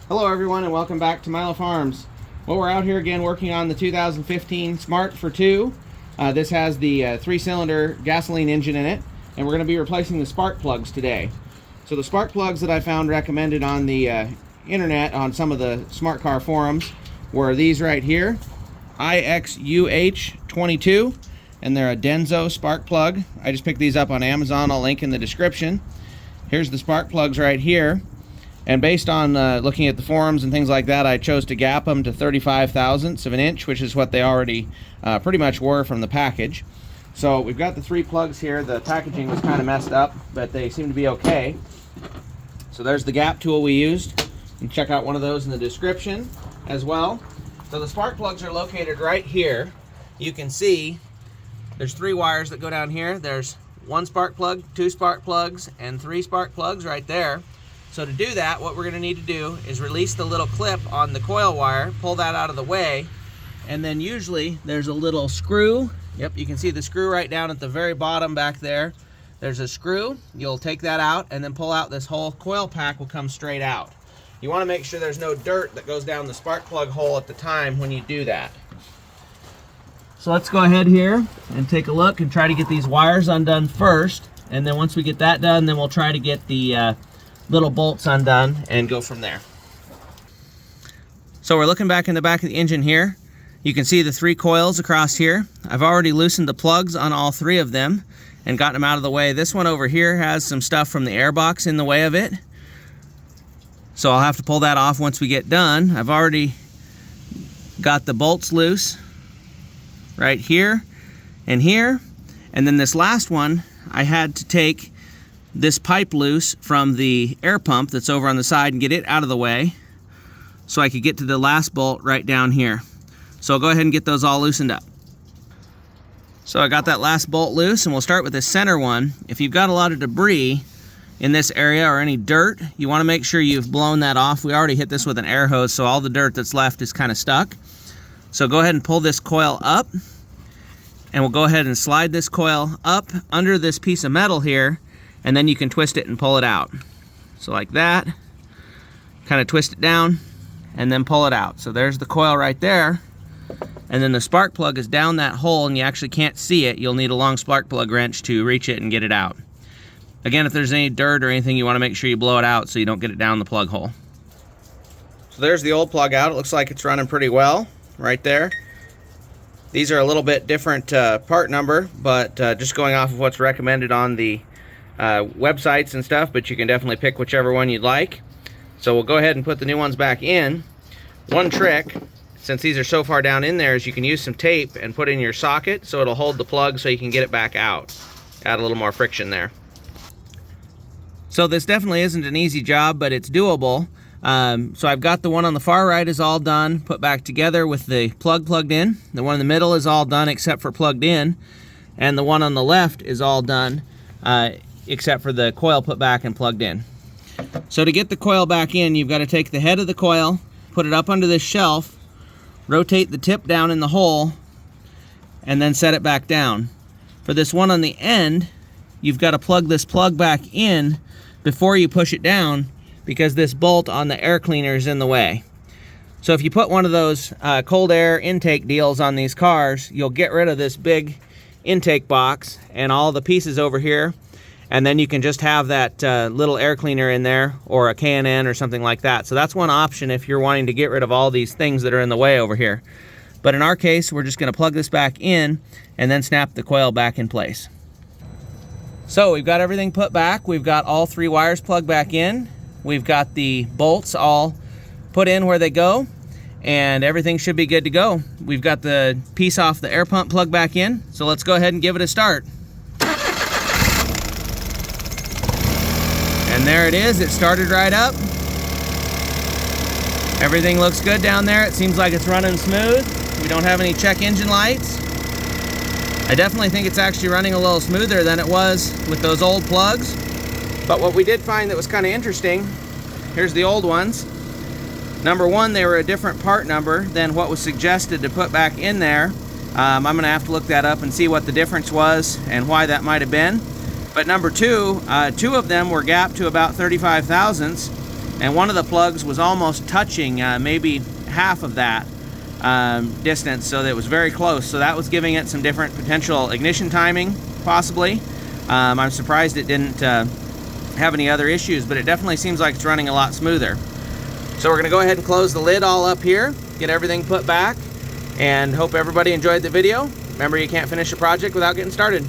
Hello everyone and welcome back to Milo Farms. Well, we're out here again working on the 2015 Smart for 2. This has the 3-cylinder gasoline engine in it, and we're going to be replacing the spark plugs today. So the spark plugs that I found recommended on the internet on some of the smart car forums were these right here, IXUH22, and they're a Denso spark plug. I just picked these up on Amazon. I'll link in the description. Here's the spark plugs right here. And based on looking at the forums and things like that, I chose to gap them to 35 thousandths of an inch, which is what they already pretty much were from the package. So we've got the 3 plugs here. The packaging was kind of messed up, but they seem to be okay. So there's the gap tool we used. You can check out one of those in the description as well. So the spark plugs are located right here. You can see there's 3 wires that go down here. There's 1 spark plug, 2 spark plugs, and 3 spark plugs right there. So to do that, what we're going to need to do is release the little clip on the coil wire, pull that out of the way, and then usually there's a little screw. Yep, you can see the screw right down at the very bottom back there. There's a screw. You'll take that out and then pull out this whole coil pack will come straight out. You want to make sure there's no dirt that goes down the spark plug hole at the time when you do that. So let's go ahead here and take a look and try to get these wires undone first. And then once we get that done, then we'll try to get the little bolts undone and go from there. So we're looking back in the back of the engine here. You can see the 3 coils across here. I've already loosened the plugs on all 3 of them and gotten them out of the way. This one over here has some stuff from the airbox in the way of it, so I'll have to pull that off once we get done. I've already got the bolts loose right here and here, and then this last one I had to take this pipe loose from the air pump that's over on the side and get it out of the way so I could get to the last bolt right down here. So I'll go ahead and get those all loosened up. So I got that last bolt loose, and we'll start with the center one. If you've got a lot of debris in this area or any dirt, you want to make sure you've blown that off. We already hit this with an air hose, so all the dirt that's left is kind of stuck. So go ahead and pull this coil up, and we'll go ahead and slide this coil up under this piece of metal here, and then you can twist it and pull it out. So like that, kind of twist it down and then pull it out. So there's the coil right there, and then the spark plug is down that hole and you actually can't see it. You'll need a long spark plug wrench to reach it and get it out. Again, if there's any dirt or anything, you want to make sure you blow it out so you don't get it down the plug hole. So there's the old plug out. It looks like it's running pretty well right there. These are a little bit different part number, but just going off of what's recommended on the websites and stuff, but you can definitely pick whichever one you'd like. So we'll go ahead and put the new ones back in. One trick, since these are so far down in there, is you can use some tape and put in your socket so it'll hold the plug so you can get it back out. Add a little more friction there. So this definitely isn't an easy job, but it's doable. So I've got the one on the far right is all done, put back together with the plug plugged in. The one in the middle is all done except for plugged in. And the one on the left is all done except for the coil put back and plugged in. So to get the coil back in, you've got to take the head of the coil, put it up under this shelf, rotate the tip down in the hole, and then set it back down. For this one on the end, you've got to plug this plug back in before you push it down, because this bolt on the air cleaner is in the way. So if you put one of those cold air intake deals on these cars, you'll get rid of this big intake box and all the pieces over here, and then you can just have that little air cleaner in there, or a K&N or something like that. So that's one option if you're wanting to get rid of all these things that are in the way over here. But in our case, we're just going to plug this back in and then snap the coil back in place. So we've got everything put back. We've got all 3 wires plugged back in. We've got the bolts all put in where they go, and everything should be good to go. We've got the piece off the air pump plugged back in, so let's go ahead and give it a start. And there it is, it started right up. Everything looks good down there. It seems like it's running smooth. We don't have any check engine lights. I definitely think it's actually running a little smoother than it was with those old plugs. But what we did find that was kind of interesting, here's the old ones. Number one, they were a different part number than what was suggested to put back in there. I'm going to have to look that up and see what the difference was and why that might have been. But number two, 2 of them were gapped to about 35 thousandths, and one of the plugs was almost touching maybe half of that distance, so that it was very close. So that was giving it some different potential ignition timing, possibly. I'm surprised it didn't have any other issues, but it definitely seems like it's running a lot smoother. So we're going to go ahead and close the lid all up here, get everything put back, and hope everybody enjoyed the video. Remember, you can't finish a project without getting started.